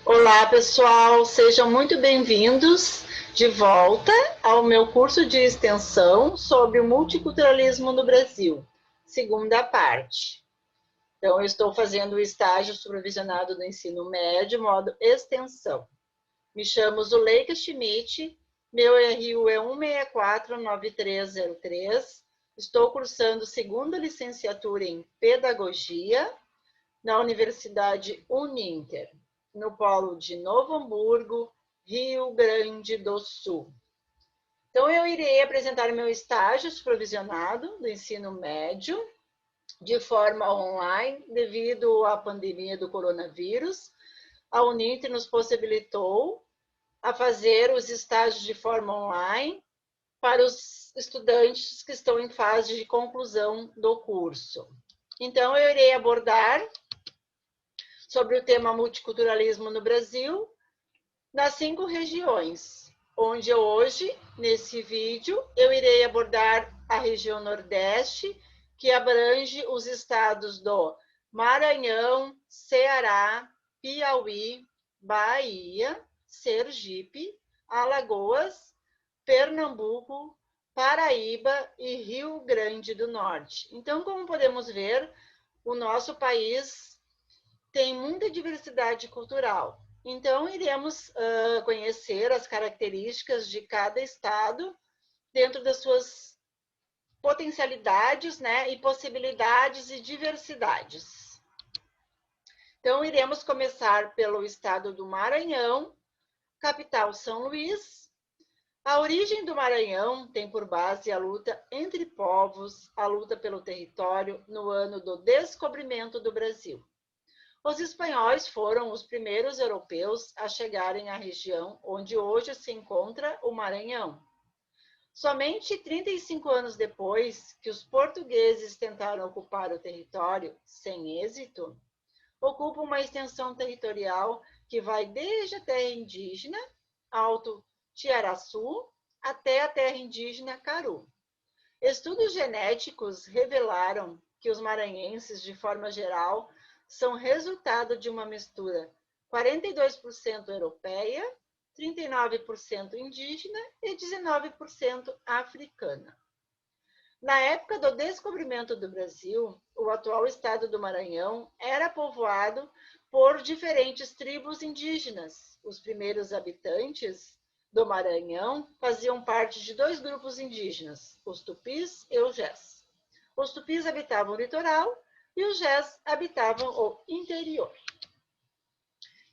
Olá, pessoal, sejam muito bem-vindos de volta ao meu curso de extensão sobre o multiculturalismo no Brasil, segunda parte. Então, eu estou fazendo o estágio supervisionado do ensino médio, modo extensão. Me chamo Zuleika Schmidt, meu RU é 1649303, estou cursando segunda licenciatura em Pedagogia na Universidade Uninter, no polo de Novo Hamburgo, Rio Grande do Sul. Então, eu irei apresentar meu estágio supervisionado do ensino médio de forma online, devido à pandemia do coronavírus. A Uninter nos possibilitou a fazer os estágios de forma online para os estudantes que estão em fase de conclusão do curso. Então, eu irei abordar sobre o tema multiculturalismo no Brasil, nas 5 regiões, onde hoje, nesse vídeo, eu irei abordar a região Nordeste, que abrange os estados do Maranhão, Ceará, Piauí, Bahia, Sergipe, Alagoas, Pernambuco, Paraíba e Rio Grande do Norte. Então, como podemos ver, o nosso país tem muita diversidade cultural. Então, iremos conhecer as características de cada estado dentro das suas potencialidades, né, e possibilidades e diversidades. Então, iremos começar pelo estado do Maranhão, capital São Luís. A origem do Maranhão tem por base a luta entre povos, a luta pelo território no ano do descobrimento do Brasil. Os espanhóis foram os primeiros europeus a chegarem à região onde hoje se encontra o Maranhão. Somente 35 anos depois que os portugueses tentaram ocupar o território, sem êxito, ocupa uma extensão territorial que vai desde a terra indígena, Alto Tiaraçu, até a terra indígena Caru. Estudos genéticos revelaram que os maranhenses, de forma geral, são resultado de uma mistura 42% europeia, 39% indígena e 19% africana. Na época do descobrimento do Brasil, o atual estado do Maranhão era povoado por diferentes tribos indígenas. Os primeiros habitantes do Maranhão faziam parte de 2 grupos indígenas, os tupis e os jés. Os tupis habitavam o litoral e os jés habitavam o interior.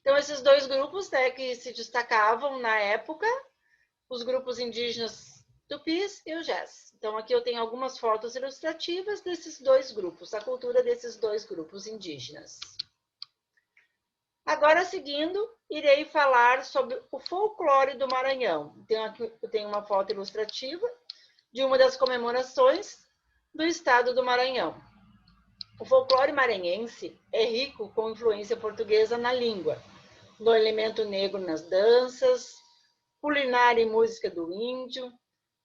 Então, esses 2 grupos, né, que se destacavam na época, os grupos indígenas tupis e os jés. Então, aqui eu tenho algumas fotos ilustrativas desses 2 grupos, a cultura desses 2 grupos indígenas. Agora, seguindo, irei falar sobre o folclore do Maranhão. Eu tenho uma foto ilustrativa de uma das comemorações do estado do Maranhão. O folclore maranhense é rico com influência portuguesa na língua, no elemento negro nas danças, culinária e música do índio,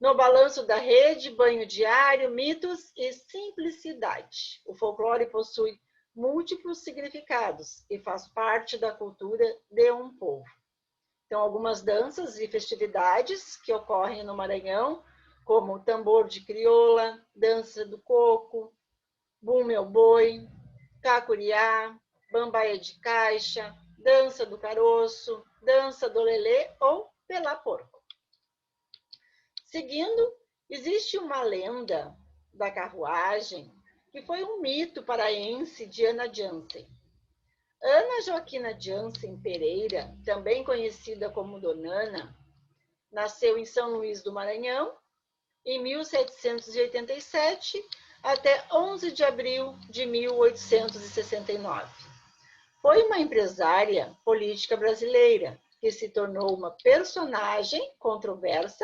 no balanço da rede, banho diário, mitos e simplicidade. O folclore possui múltiplos significados e faz parte da cultura de um povo. Então, algumas danças e festividades que ocorrem no Maranhão, como o tambor de crioula, dança do coco, Bum Meu Boi, Cacuriá, Bambaia de Caixa, Dança do Caroço, Dança do Lelê ou Pelá Porco. Seguindo, existe uma lenda da carruagem que foi um mito paraense de Ana Jansen. Ana Joaquina Jansen Pereira, também conhecida como Donana, nasceu em São Luís do Maranhão em 1787 até 11 de abril de 1869. Foi uma empresária política brasileira que se tornou uma personagem controversa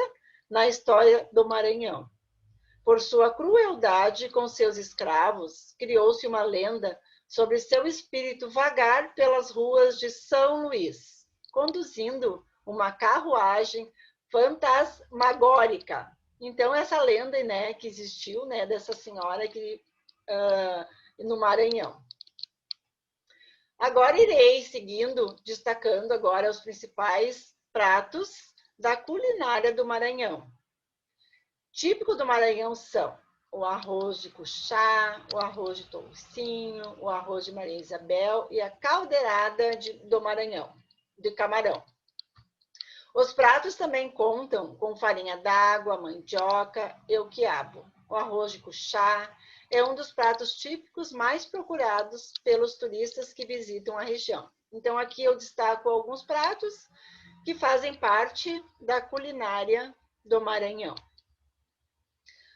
na história do Maranhão. Por sua crueldade com seus escravos, criou-se uma lenda sobre seu espírito vagar pelas ruas de São Luís, conduzindo uma carruagem fantasmagórica. Então, essa lenda, né, que existiu, né, dessa senhora que, no Maranhão. Agora irei seguindo, destacando agora os principais pratos da culinária do Maranhão. Típico do Maranhão são o arroz de cuchá, o arroz de toucinho, o arroz de Maria Isabel e a caldeirada do Maranhão, de camarão. Os pratos também contam com farinha d'água, mandioca e o quiabo. O arroz de cuchá é um dos pratos típicos mais procurados pelos turistas que visitam a região. Então, aqui eu destaco alguns pratos que fazem parte da culinária do Maranhão.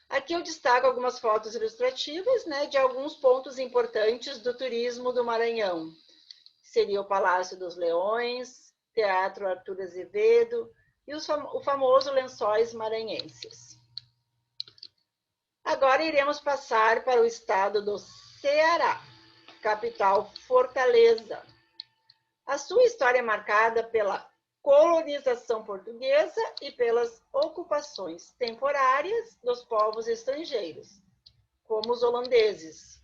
Aqui eu destaco algumas fotos ilustrativas, né, de alguns pontos importantes do turismo do Maranhão. Seria o Palácio dos Leões, Teatro Arthur Azevedo e o famoso Lençóis Maranhenses. Agora iremos passar para o estado do Ceará, capital Fortaleza. A sua história é marcada pela colonização portuguesa e pelas ocupações temporárias dos povos estrangeiros, como os holandeses.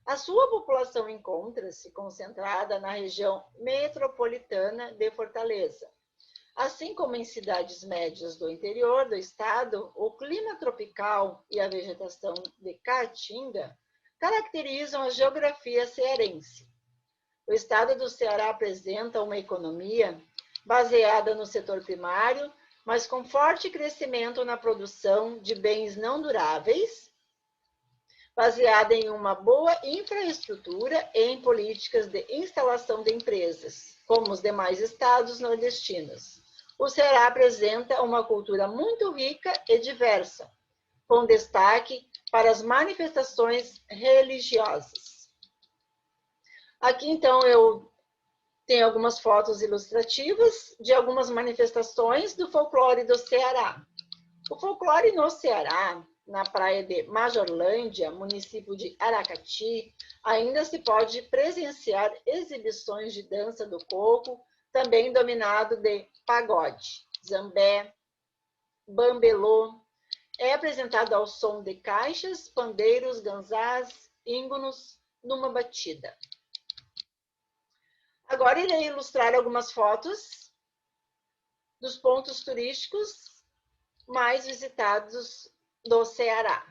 A sua população encontra-se concentrada na região metropolitana de Fortaleza. Assim como em cidades médias do interior do estado, o clima tropical e a vegetação de caatinga caracterizam a geografia cearense. O estado do Ceará apresenta uma economia baseada no setor primário, mas com forte crescimento na produção de bens não duráveis, baseada em uma boa infraestrutura e em políticas de instalação de empresas, como os demais estados nordestinos. O Ceará apresenta uma cultura muito rica e diversa, com destaque para as manifestações religiosas. Aqui, então, eu tenho algumas fotos ilustrativas de algumas manifestações do folclore do Ceará. O folclore no Ceará, na praia de Majorlândia, município de Aracati, ainda se pode presenciar exibições de dança do coco, também dominado de pagode, zambé, bambelô. É apresentado ao som de caixas, pandeiros, ganzás, íngunos, numa batida. Agora irei ilustrar algumas fotos dos pontos turísticos mais visitados do Ceará.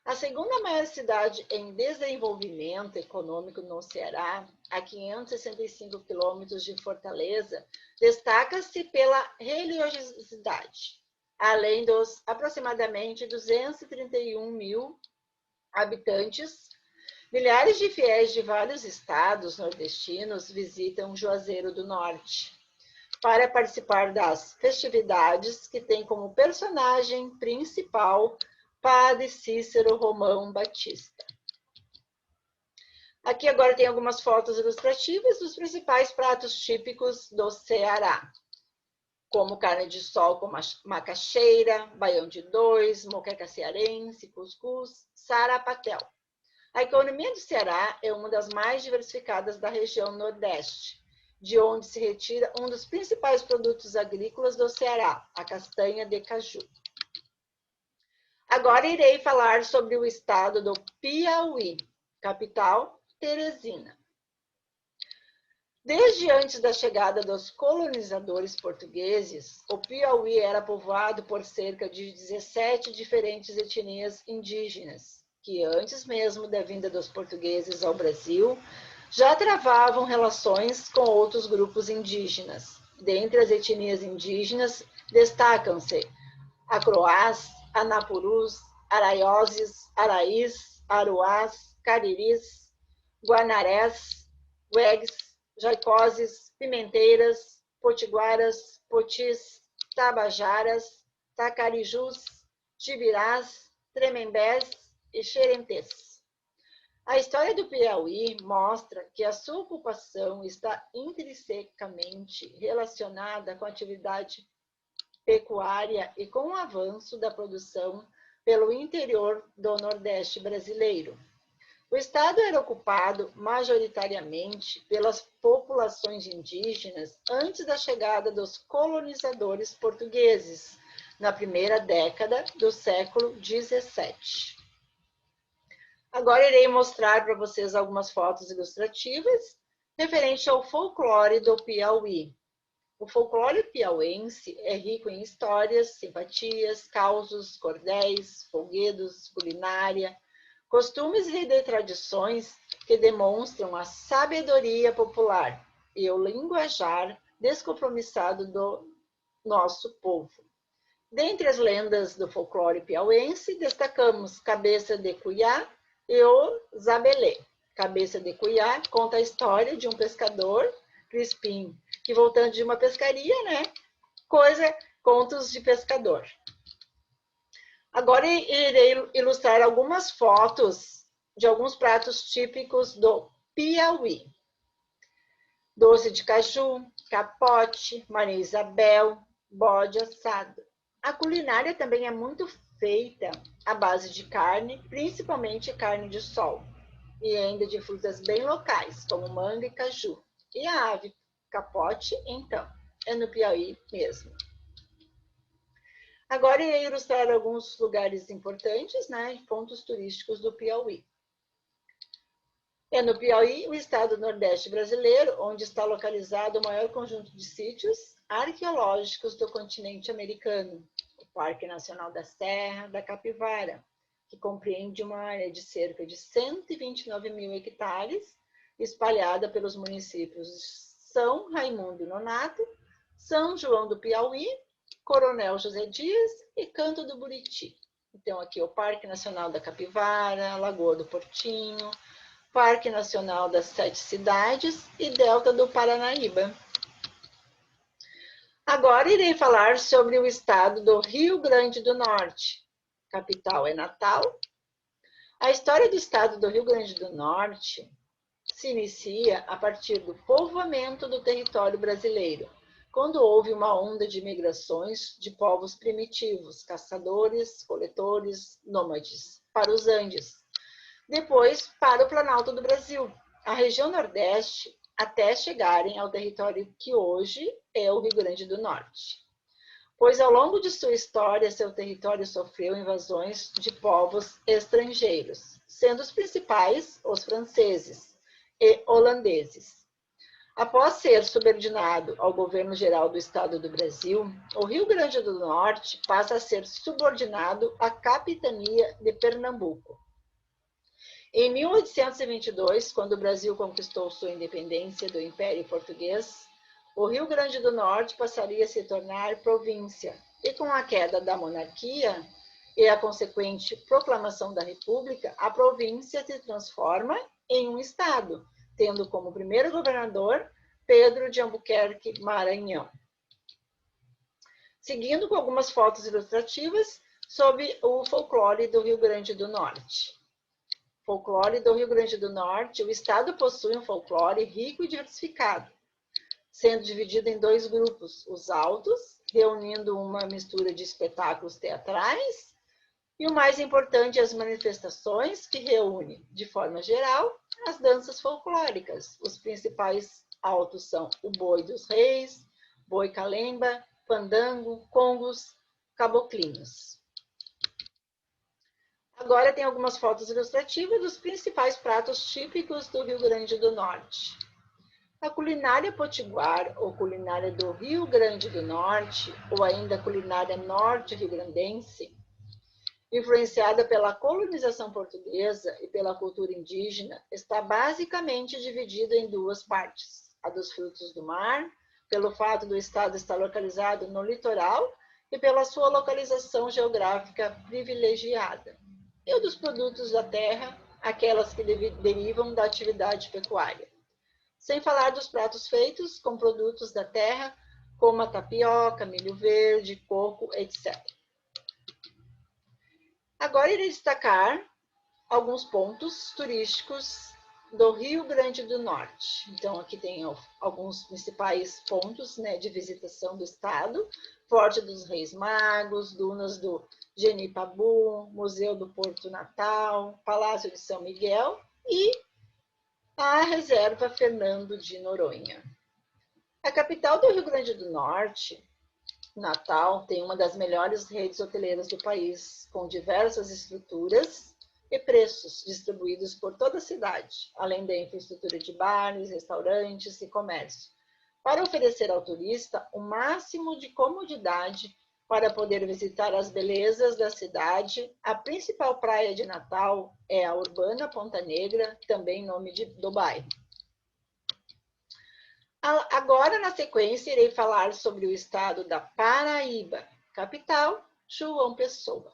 A segunda maior cidade em desenvolvimento econômico no Ceará, a 565 quilômetros de Fortaleza, destaca-se pela religiosidade, além dos aproximadamente 231 mil habitantes. Milhares de fiéis de vários estados nordestinos visitam Juazeiro do Norte para participar das festividades que tem como personagem principal Padre Cícero Romão Batista. Aqui agora tem algumas fotos ilustrativas dos principais pratos típicos do Ceará, como carne de sol com macaxeira, baião de dois, moqueca cearense, cuscuz, sarapatel. A economia do Ceará é uma das mais diversificadas da região Nordeste, de onde se retira um dos principais produtos agrícolas do Ceará, a castanha de caju. Agora irei falar sobre o estado do Piauí, capital Teresina. Desde antes da chegada dos colonizadores portugueses, o Piauí era povoado por cerca de 17 diferentes etnias indígenas, que antes mesmo da vinda dos portugueses ao Brasil, já travavam relações com outros grupos indígenas. Dentre as etnias indígenas, destacam-se Acroás, Anapurus, Araioses, Araís, Aruás, Cariris, Guanarés, Uegues, Jaicoses, Pimenteiras, Potiguaras, Potis, Tabajaras, Tacarijus, Tibirás, Tremembés e Xerentês. A história do Piauí mostra que a sua ocupação está intrinsecamente relacionada com a atividade pecuária e com o avanço da produção pelo interior do Nordeste brasileiro. O estado era ocupado majoritariamente pelas populações indígenas antes da chegada dos colonizadores portugueses, na primeira década do século XVII. Agora irei mostrar para vocês algumas fotos ilustrativas referente ao folclore do Piauí. O folclore piauense é rico em histórias, simpatias, causos, cordéis, folguedos, culinária, costumes e tradições que demonstram a sabedoria popular e o linguajar descompromissado do nosso povo. Dentre as lendas do folclore piauense, destacamos Cabeça de Cuiá e o Zabelê. Cabeça de Cuiá conta a história de um pescador, Crispim, que voltando de uma pescaria, né? Contos de pescador. Agora irei ilustrar algumas fotos de alguns pratos típicos do Piauí. Doce de caju, capote, Maria Isabel, bode assado. A culinária também é muito feita à base de carne, principalmente carne de sol, e ainda de frutas bem locais, como manga e caju. E a ave capote, então, é no Piauí mesmo. Agora irei ilustrar alguns lugares importantes, né, pontos turísticos do Piauí. É no Piauí, o estado do Nordeste brasileiro, onde está localizado o maior conjunto de sítios arqueológicos do continente americano, o Parque Nacional da Serra da Capivara, que compreende uma área de cerca de 129 mil hectares, espalhada pelos municípios de São Raimundo Nonato, São João do Piauí, Coronel José Dias e Canto do Buriti. Então, aqui é o Parque Nacional da Capivara, Lagoa do Portinho, Parque Nacional das Sete Cidades e Delta do Paranaíba. Agora irei falar sobre o estado do Rio Grande do Norte. Capital é Natal. A história do estado do Rio Grande do Norte se inicia a partir do povoamento do território brasileiro, quando houve uma onda de migrações de povos primitivos, caçadores, coletores, nômades, para os Andes. Depois, para o Planalto do Brasil, a região Nordeste, até chegarem ao território que hoje é o Rio Grande do Norte. Pois ao longo de sua história, seu território sofreu invasões de povos estrangeiros, sendo os principais os franceses e holandeses. Após ser subordinado ao governo geral do Estado do Brasil, o Rio Grande do Norte passa a ser subordinado à capitania de Pernambuco. Em 1822, quando o Brasil conquistou sua independência do Império Português, o Rio Grande do Norte passaria a se tornar província, e com a queda da monarquia e a consequente proclamação da República, a província se transforma em um estado, tendo como primeiro governador Pedro de Albuquerque Maranhão. Seguindo com algumas fotos ilustrativas sobre o folclore do Rio Grande do Norte. Folclore do Rio Grande do Norte, o estado possui um folclore rico e diversificado, sendo dividido em dois grupos, os altos, reunindo uma mistura de espetáculos teatrais, e o mais importante, as manifestações, que reúne, de forma geral, as danças folclóricas. Os principais altos são o boi dos reis, boi calemba, fandango, congos, caboclinhos. Agora tem algumas fotos ilustrativas dos principais pratos típicos do Rio Grande do Norte. A culinária potiguar, ou culinária do Rio Grande do Norte, ou ainda culinária norte-riograndense, influenciada pela colonização portuguesa e pela cultura indígena, está basicamente dividida em duas partes. A dos frutos do mar, pelo fato do estado estar localizado no litoral e pela sua localização geográfica privilegiada. E o dos produtos da terra, aquelas que derivam da atividade pecuária. Sem falar dos pratos feitos com produtos da terra, como a tapioca, milho verde, coco, etc. Agora irei destacar alguns pontos turísticos do Rio Grande do Norte. Então, aqui tem alguns principais pontos, né, de visitação do estado: Forte dos Reis Magos, Dunas do Genipabu, Museu do Porto Natal, Palácio de São Miguel e a Reserva Fernando de Noronha. A capital do Rio Grande do Norte, Natal, tem uma das melhores redes hoteleiras do país, com diversas estruturas e preços distribuídos por toda a cidade, além da infraestrutura de bares, restaurantes e comércio, para oferecer ao turista o máximo de comodidade para poder visitar as belezas da cidade. A principal praia de Natal é a urbana Ponta Negra, também nome do bairro. Agora, na sequência, irei falar sobre o estado da Paraíba, capital, João Pessoa.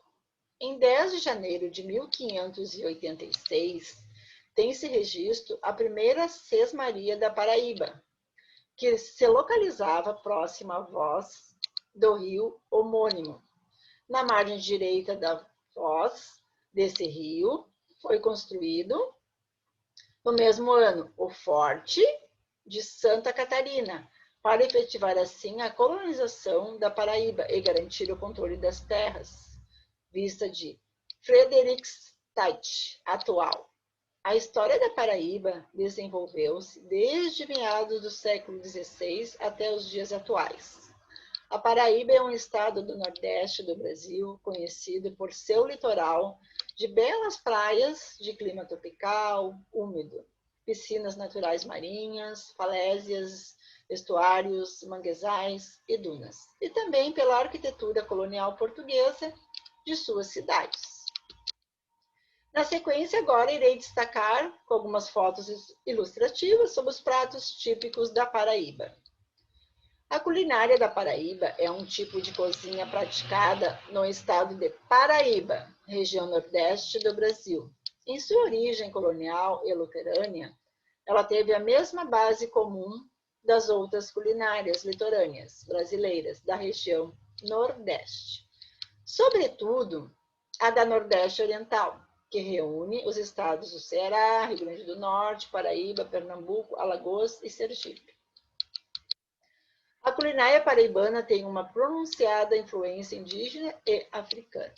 Em 10 de janeiro de 1586, tem-se registro a primeira sesmaria da Paraíba, que se localizava próxima à foz do rio homônimo. Na margem direita da foz desse rio, foi construído, no mesmo ano, o Forte de Santa Catarina, para efetivar assim a colonização da Paraíba e garantir o controle das terras, vista de Frederickstadt atual. A história da Paraíba desenvolveu-se desde meados do século XVI até os dias atuais. A Paraíba é um estado do Nordeste do Brasil, conhecido por seu litoral de belas praias de clima tropical, úmido, piscinas naturais marinhas, falésias, estuários, manguezais e dunas, e também pela arquitetura colonial portuguesa de suas cidades. Na sequência, agora irei destacar com algumas fotos ilustrativas sobre os pratos típicos da Paraíba. A culinária da Paraíba é um tipo de cozinha praticada no estado de Paraíba, região nordeste do Brasil. Em sua origem colonial e luterânia, ela teve a mesma base comum das outras culinárias litorâneas brasileiras da região nordeste. Sobretudo, a da Nordeste Oriental, que reúne os estados do Ceará, Rio Grande do Norte, Paraíba, Pernambuco, Alagoas e Sergipe. A culinária paraibana tem uma pronunciada influência indígena e africana.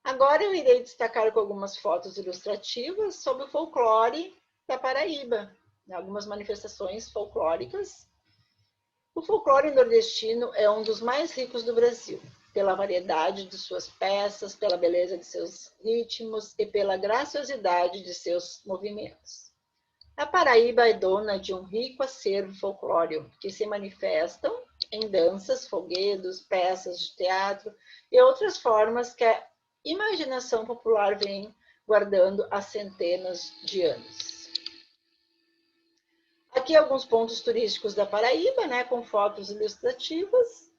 Agora eu irei destacar com algumas fotos ilustrativas sobre o folclore da Paraíba, algumas manifestações folclóricas. O folclore nordestino é um dos mais ricos do Brasil, pela variedade de suas peças, pela beleza de seus ritmos e pela graciosidade de seus movimentos. A Paraíba é dona de um rico acervo folclórico que se manifestam em danças, folguedos, peças de teatro e outras formas que a imaginação popular vem guardando há centenas de anos. Aqui alguns pontos turísticos da Paraíba, com fotos ilustrativas.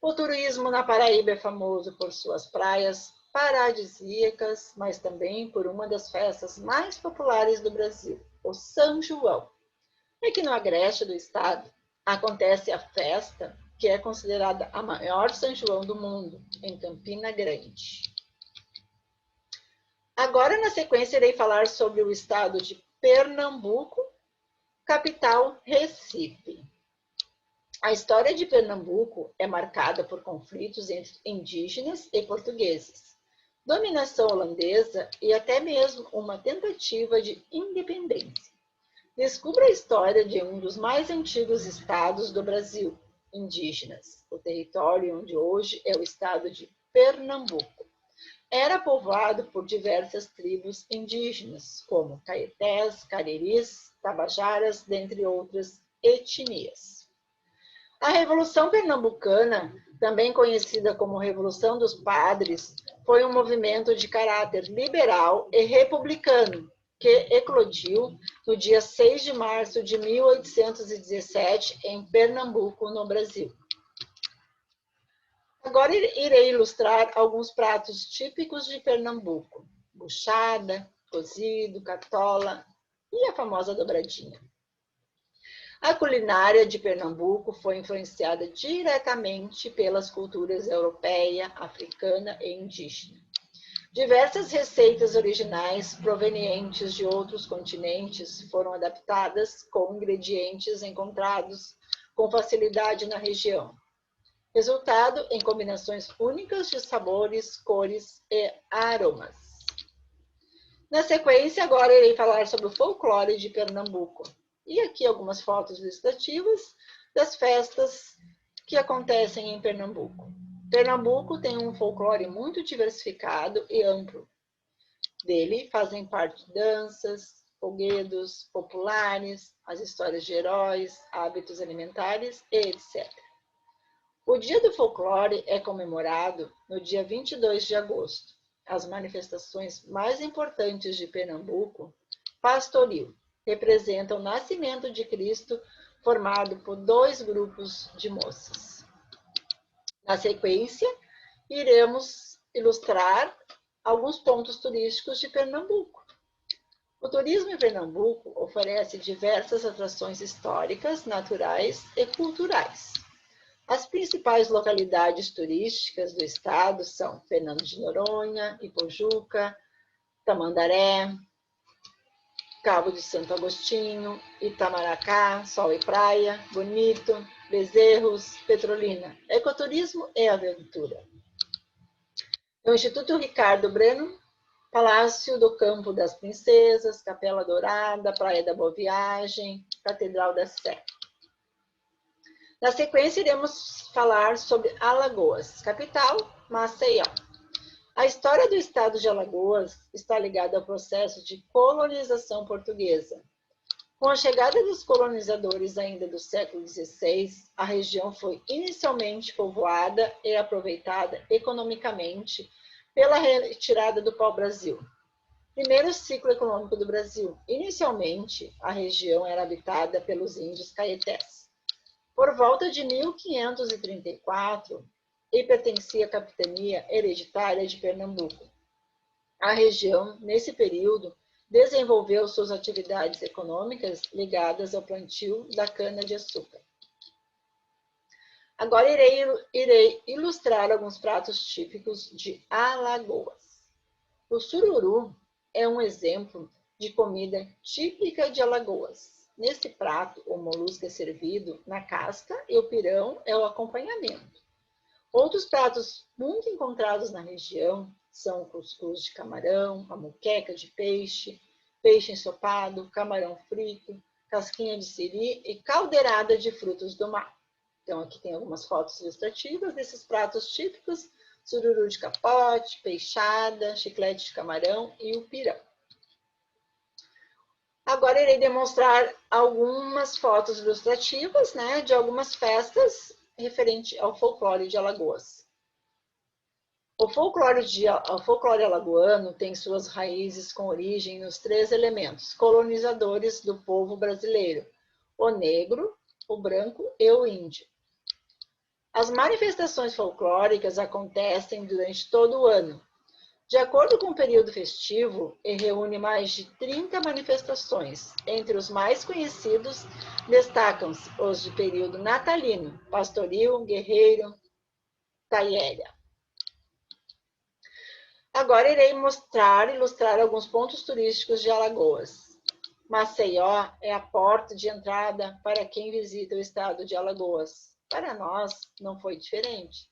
O turismo na Paraíba é famoso por suas praias paradisíacas, mas também por uma das festas mais populares do Brasil, o São João. Aqui no agreste do estado acontece a festa que é considerada a maior São João do mundo, em Campina Grande. Agora, na sequência, irei falar sobre o estado de Pernambuco, capital Recife. A história de Pernambuco é marcada por conflitos entre indígenas e portugueses, dominação holandesa e até mesmo uma tentativa de independência. Descubra a história de um dos mais antigos estados do Brasil, indígenas, o território onde hoje é o estado de Pernambuco. Era povoado por diversas tribos indígenas, como caetés, cariris, tabajaras, dentre outras etnias. A Revolução Pernambucana, também conhecida como Revolução dos Padres, foi um movimento de caráter liberal e republicano que eclodiu no dia 6 de março de 1817 em Pernambuco, no Brasil. Agora irei ilustrar alguns pratos típicos de Pernambuco: buchada, cozido, cartola e a famosa dobradinha. A culinária de Pernambuco foi influenciada diretamente pelas culturas europeia, africana e indígena. Diversas receitas originais provenientes de outros continentes foram adaptadas com ingredientes encontrados com facilidade na região. Resultado em combinações únicas de sabores, cores e aromas. Na sequência, agora irei falar sobre o folclore de Pernambuco. E aqui algumas fotos ilustrativas das festas que acontecem em Pernambuco. Pernambuco tem um folclore muito diversificado e amplo, Dele fazem parte danças, folguedos populares, as histórias de heróis, hábitos alimentares e etc. O Dia do Folclore é comemorado no dia 22 de agosto. As manifestações mais importantes de Pernambuco, pastoril, representam o nascimento de Cristo formado por 2 grupos de moças. Na sequência, iremos ilustrar alguns pontos turísticos de Pernambuco. O turismo em Pernambuco oferece diversas atrações históricas, naturais e culturais. As principais localidades turísticas do estado são Fernando de Noronha, Ipojuca, Tamandaré, Cabo de Santo Agostinho, Itamaracá, Sol e Praia, Bonito, Bezerros, Petrolina, ecoturismo e aventura. No Instituto Ricardo Breno, Palácio do Campo das Princesas, Capela Dourada, Praia da Boa Viagem, Catedral da Sé. Na sequência, iremos falar sobre Alagoas, capital, Maceió. A história do estado de Alagoas está ligada ao processo de colonização portuguesa. Com a chegada dos colonizadores ainda do século XVI, a região foi inicialmente povoada e aproveitada economicamente pela retirada do pau-brasil. Primeiro ciclo econômico do Brasil. Inicialmente, a região era habitada pelos índios caetés. Por volta de 1534, e pertencia à capitania hereditária de Pernambuco. A região, nesse período, desenvolveu suas atividades econômicas ligadas ao plantio da cana-de-açúcar. Agora irei ilustrar alguns pratos típicos de Alagoas. O sururu é um exemplo de comida típica de Alagoas. Nesse prato, o molusco é servido na casca e o pirão é o acompanhamento. Outros pratos muito encontrados na região são o cuscuz de camarão, a moqueca de peixe, peixe ensopado, camarão frito, casquinha de siri e caldeirada de frutos do mar. Então, aqui tem algumas fotos ilustrativas desses pratos típicos: sururu de capote, peixada, chiclete de camarão e o pirão. Agora irei demonstrar algumas fotos ilustrativas, de algumas festas referente ao folclore de Alagoas. O folclore alagoano tem suas raízes com origem nos 3 elementos colonizadores do povo brasileiro: o negro, o branco e o índio. As manifestações folclóricas acontecem durante todo o ano, de acordo com o período festivo, e reúne mais de 30 manifestações. Entre os mais conhecidos, destacam-se os de período natalino, pastoril, guerreiro, taiéria. Agora irei ilustrar alguns pontos turísticos de Alagoas. Maceió é a porta de entrada para quem visita o estado de Alagoas. Para nós, não foi diferente.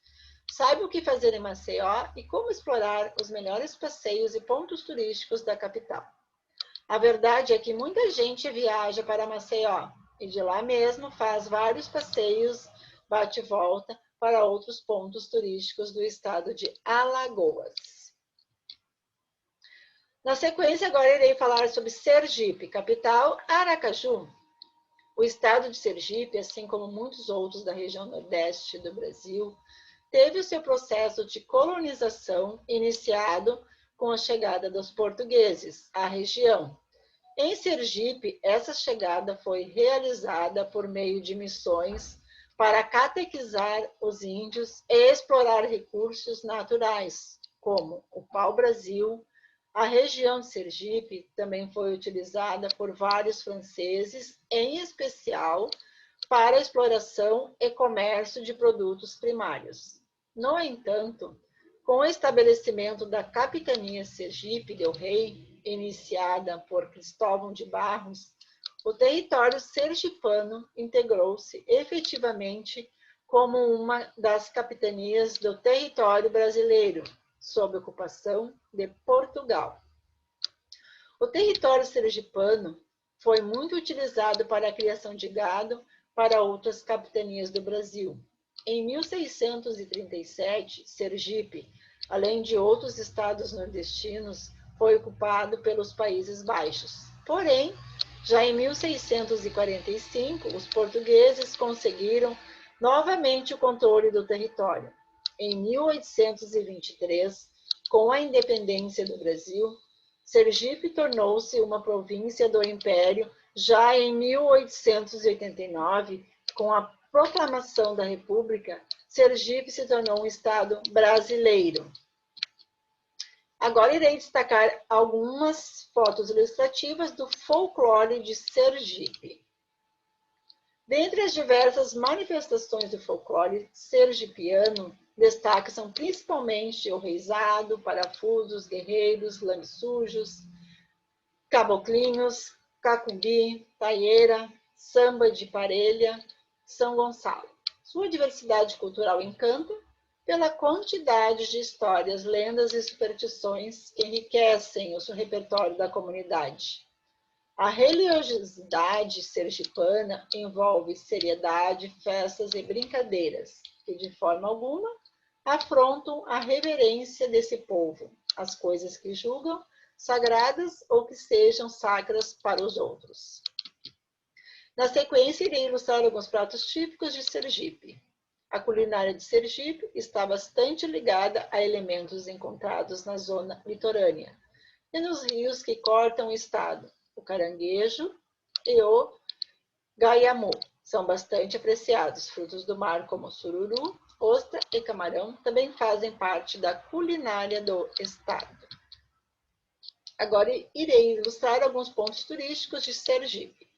Saiba o que fazer em Maceió e como explorar os melhores passeios e pontos turísticos da capital. A verdade é que muita gente viaja para Maceió e de lá mesmo faz vários passeios, bate e volta para outros pontos turísticos do estado de Alagoas. Na sequência, agora irei falar sobre Sergipe, capital, Aracaju. O estado de Sergipe, assim como muitos outros da região nordeste do Brasil, teve o seu processo de colonização iniciado com a chegada dos portugueses à região. Em Sergipe, essa chegada foi realizada por meio de missões para catequizar os índios e explorar recursos naturais, como o pau-brasil. A região de Sergipe também foi utilizada por vários franceses, em especial para a exploração e comércio de produtos primários. No entanto, com o estabelecimento da Capitania Sergipe del Rei, iniciada por Cristóvão de Barros, o território sergipano integrou-se efetivamente como uma das capitanias do território brasileiro, sob ocupação de Portugal. O território sergipano foi muito utilizado para a criação de gado para outras capitanias do Brasil. Em 1637, Sergipe, além de outros estados nordestinos, foi ocupado pelos Países Baixos. Porém, já em 1645, os portugueses conseguiram novamente o controle do território. Em 1823, com a independência do Brasil, Sergipe tornou-se uma província do Império. Já em 1889, com a proclamação da República, Sergipe se tornou um estado brasileiro. Agora irei destacar algumas fotos ilustrativas do folclore de Sergipe. Dentre as diversas manifestações do folclore sergipiano, destacam principalmente o reizado, parafusos, guerreiros, lames-sujos, caboclinhos, cacumbi, taieira, samba de parelha, São Gonçalo. Sua diversidade cultural encanta pela quantidade de histórias, lendas e superstições que enriquecem o repertório da comunidade. A religiosidade sergipana envolve seriedade, festas e brincadeiras, que de forma alguma afrontam a reverência desse povo, as coisas que julgam sagradas ou que sejam sacras para os outros. Na sequência, irei ilustrar alguns pratos típicos de Sergipe. A culinária de Sergipe está bastante ligada a elementos encontrados na zona litorânea e nos rios que cortam o estado. O caranguejo e o gaiamu são bastante apreciados. Frutos do mar como sururu, ostra e camarão também fazem parte da culinária do estado. Agora irei ilustrar alguns pontos turísticos de Sergipe.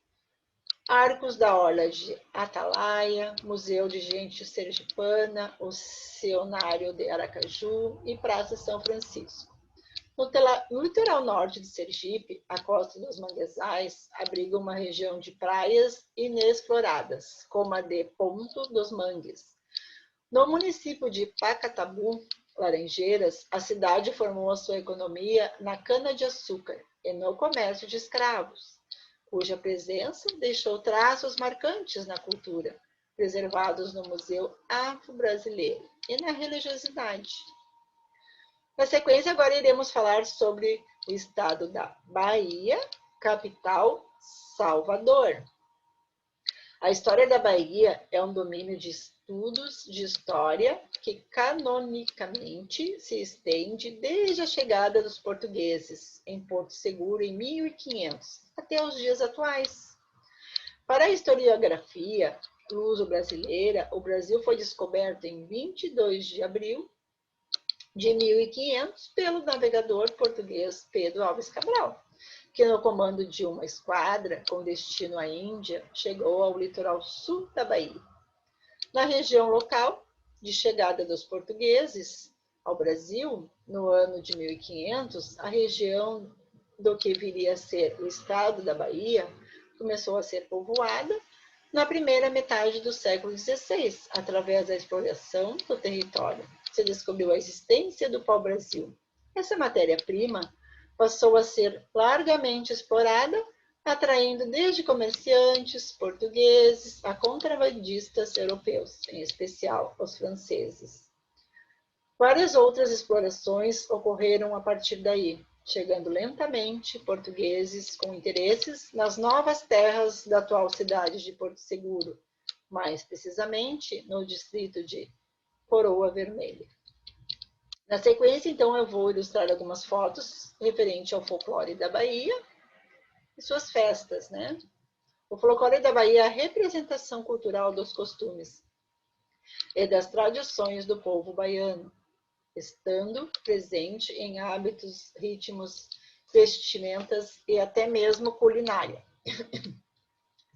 Arcos da Orla de Atalaia, Museu de Gente Sergipana, Oceanário de Aracaju e Praça São Francisco. No litoral norte de Sergipe, a Costa dos Manguezais abriga uma região de praias inexploradas, como a de Ponto dos Mangues. No município de Pacatabu, Laranjeiras, a cidade formou a sua economia na cana-de-açúcar e no comércio de escravos, cuja presença deixou traços marcantes na cultura, preservados no Museu Afro-Brasileiro e na religiosidade. Na sequência, agora iremos falar sobre o estado da Bahia, capital Salvador. A história da Bahia é um domínio de estudos de história que canonicamente se estende desde a chegada dos portugueses em Porto Seguro em 1500 até os dias atuais. Para a historiografia luso-brasileira, o Brasil foi descoberto em 22 de abril de 1500 pelo navegador português Pedro Álvares Cabral, que no comando de uma esquadra com destino à Índia, chegou ao litoral sul da Bahia. Na região local de chegada dos portugueses ao Brasil, no ano de 1500, a região do que viria a ser o estado da Bahia começou a ser povoada na primeira metade do século XVI, através da exploração do território. Se descobriu a existência do pau-brasil. Essa matéria-prima passou a ser largamente explorada, atraindo desde comerciantes portugueses a contrabandistas europeus, em especial os franceses. Várias outras explorações ocorreram a partir daí, chegando lentamente portugueses com interesses nas novas terras da atual cidade de Porto Seguro, mais precisamente no distrito de Coroa Vermelha. Na sequência, então, eu vou ilustrar algumas fotos referentes ao folclore da Bahia e suas festas, né? O folclore da Bahia é a representação cultural dos costumes e das tradições do povo baiano, estando presente em hábitos, ritmos, vestimentas e até mesmo culinária,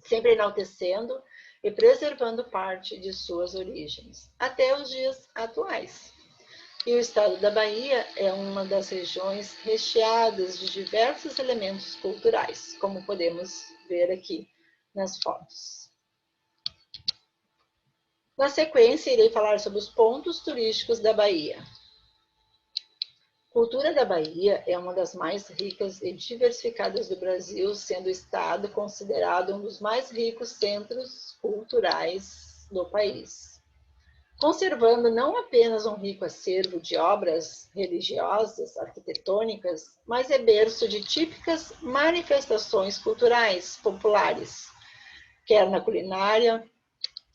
sempre enaltecendo e preservando parte de suas origens, até os dias atuais. E o estado da Bahia é uma das regiões recheadas de diversos elementos culturais, como podemos ver aqui nas fotos. Na sequência, irei falar sobre os pontos turísticos da Bahia. A cultura da Bahia é uma das mais ricas e diversificadas do Brasil, sendo o estado considerado um dos mais ricos centros culturais do país. conservando não apenas um rico acervo de obras religiosas, arquitetônicas, mas é berço de típicas manifestações culturais populares, quer na culinária,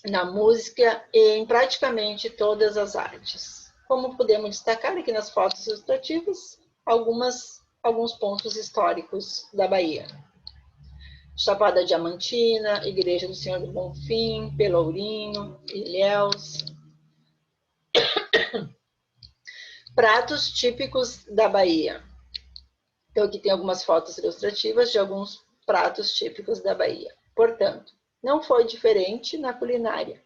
na música e em praticamente todas as artes. Como podemos destacar aqui nas fotos ilustrativas, alguns pontos históricos da Bahia. Chapada Diamantina, Igreja do Senhor do Bonfim, Pelourinho, Ilhéus. Pratos típicos da Bahia. Então, aqui tem algumas fotos ilustrativas de alguns pratos típicos da Bahia. Portanto, não foi diferente na culinária,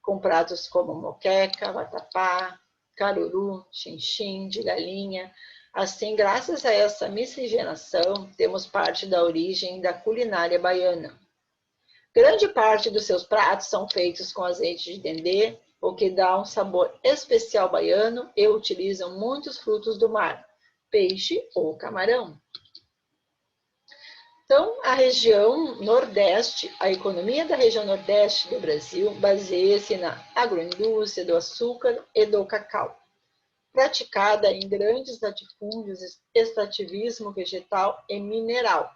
com pratos como moqueca, vatapá, caruru, xinxim de galinha. Assim, graças a essa miscigenação, temos parte da origem da culinária baiana. Grande parte dos seus pratos são feitos com azeite de dendê, o que dá um sabor especial baiano e utilizam muitos frutos do mar, peixe ou camarão. Então, a região Nordeste, a economia da região Nordeste do Brasil baseia-se na agroindústria do açúcar e do cacau, praticada em grandes latifúndios, extrativismo vegetal e mineral.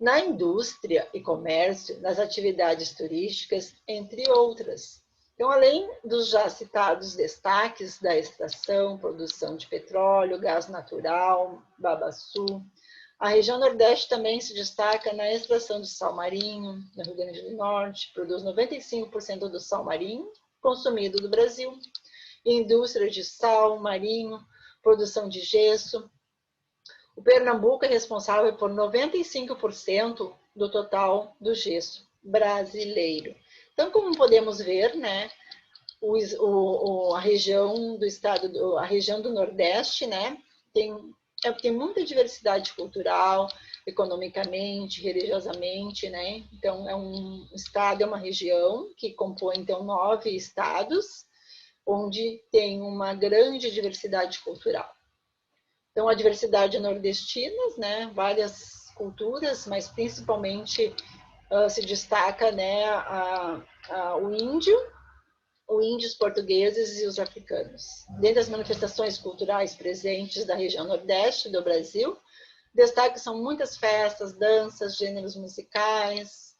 Na indústria e comércio, nas atividades turísticas, entre outras. Então, além dos já citados destaques da extração, produção de petróleo, gás natural, babaçu, a região Nordeste também se destaca na extração de sal marinho, no Rio Grande do Norte, produz 95% do sal marinho consumido do Brasil, indústria de sal marinho, produção de gesso. O Pernambuco é responsável por 95% do total do gesso brasileiro. Então, como podemos ver, né, a região do estado, a região do Nordeste, né, tem muita diversidade cultural, economicamente, religiosamente, né? Então, é um estado, é uma região que compõe, então, 9 estados, onde tem uma grande diversidade cultural. Então, a diversidade nordestina, né? Várias culturas, mas principalmente se destaca, né, o índio, os índios portugueses e os africanos. Dentre as manifestações culturais presentes da região Nordeste do Brasil, destaque são muitas festas, danças, gêneros musicais,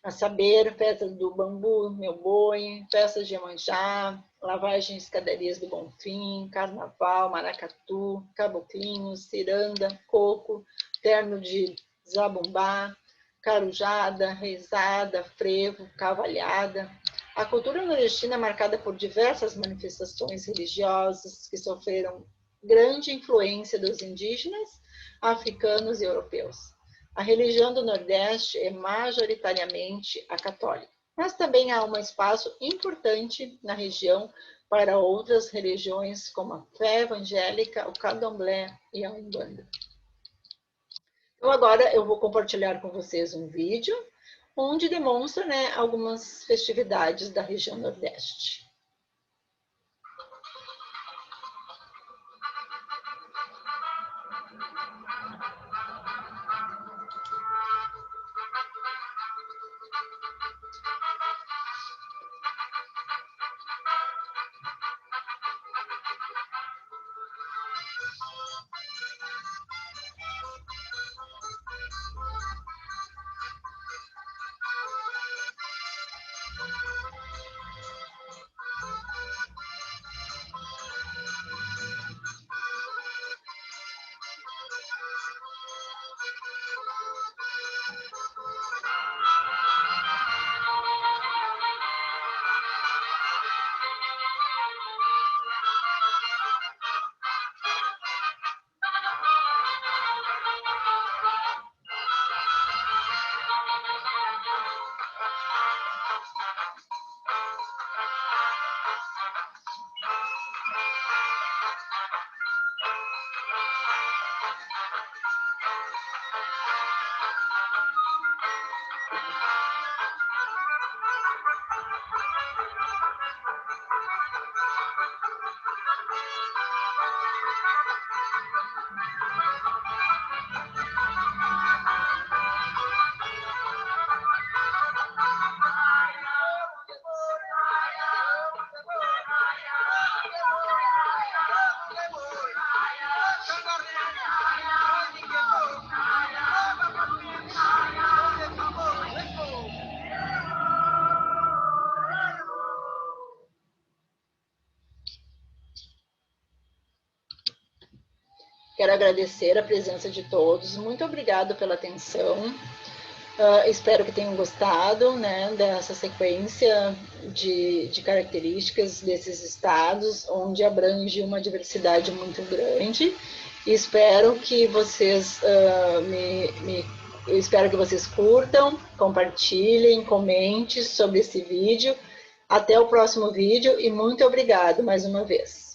a saber, festa do bambu, meu boi, festas de Iemanjá, lavagem de escadarias do Bonfim, carnaval, maracatu, caboclinhos, ciranda, coco, terno de zabumbá, carujada, reizada, frevo, cavalhada. A cultura nordestina é marcada por diversas manifestações religiosas que sofreram grande influência dos indígenas, africanos e europeus. A religião do Nordeste é majoritariamente a católica, mas também há um espaço importante na região para outras religiões, como a fé evangélica, o candomblé e a umbanda. Então, agora eu vou compartilhar com vocês um vídeo onde demonstra, né, algumas festividades da região Nordeste. Quero agradecer a presença de todos. Muito obrigado pela atenção. Espero que tenham gostado, né, dessa sequência de características desses estados, onde abrange uma diversidade muito grande. Espero que vocês eu espero que vocês curtam, compartilhem, comentem sobre esse vídeo. Até o próximo vídeo e muito obrigado mais uma vez.